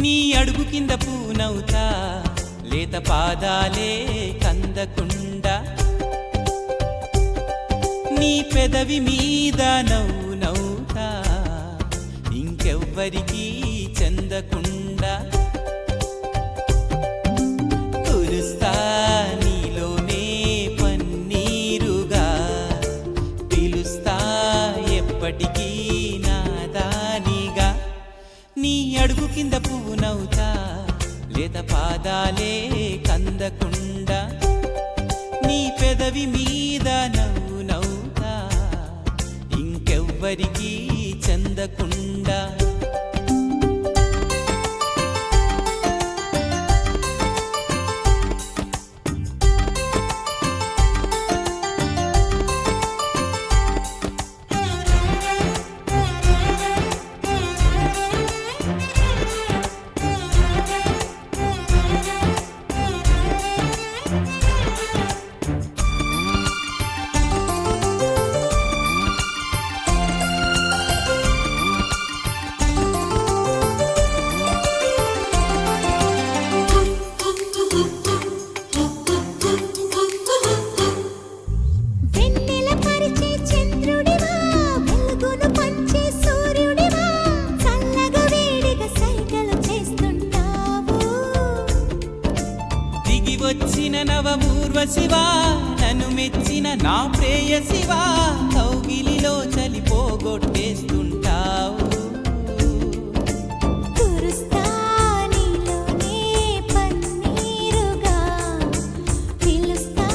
నీ అడుగు కింద పూనవుతా లేత పాదాలే కందకుండా నీ పెదవి మీద నవ్వు నవ్వుతా ఇంకెవ్వరికీ చెందకుండా కురుస్తా నీలోనే పన్నీరుగా పిలుస్తా ఎప్పటికీ నాదానిగా నీ అడుగు కింద పువ్వునవుతా లేత పాదాలే కందకుండా నీ పెదవి మీద నవ్వు నవ్వుతా ఇంకెవ్వరికీ చెందకుండా వచ్చిన నవమూర్వశివా నన్ను మెచ్చిన నా ప్రేయసివా కౌగిలిలో చలిపోగొట్టేస్తుంటావు కురుస్తా నీలోనే పన్నీరుగా పిలుస్తా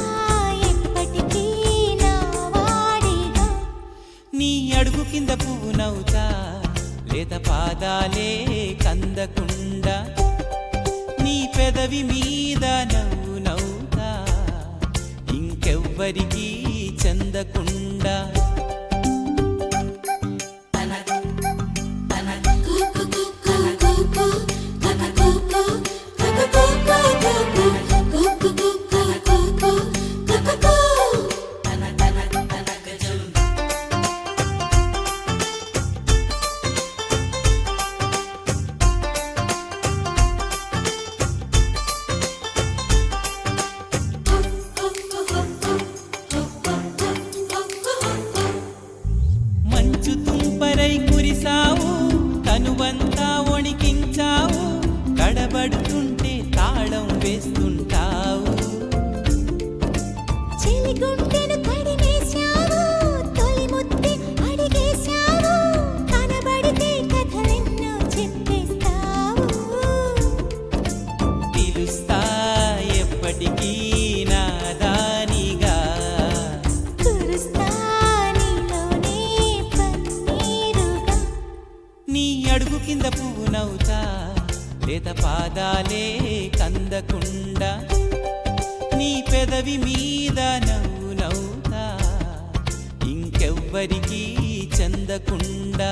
ఎప్పటికీ నా వాడిగా నీ అడుగు కింద పువ్వునవుతా లేత పాదాలే కందకుండా నీ పెదవి మీద నవ్వు నవ్వుతా ఇంకెవ్వరికీ చెందకుండా మంచు తుంపరై కురిసావు తనువంతా వణికించావు కడబడుతుంటే తాళం వేస్తుంటావు చెలిగుండెను కడిమేశావు తొలి ముద్దే అడిగేశావు కనబడితే కథలెన్నో చెప్పేస్తావు పిలుస్తా ఎప్పటికీ నాదానిగా కురుస్తా నీలోనే పన్నీరుగా నీ అడుగు కింద పువ్వునవుతా లేత పాదాలే కందకుండా నీ పెదవి మీద నవ్వు నవ్వుతా ఇంకెవ్వరికీ చెందకుండా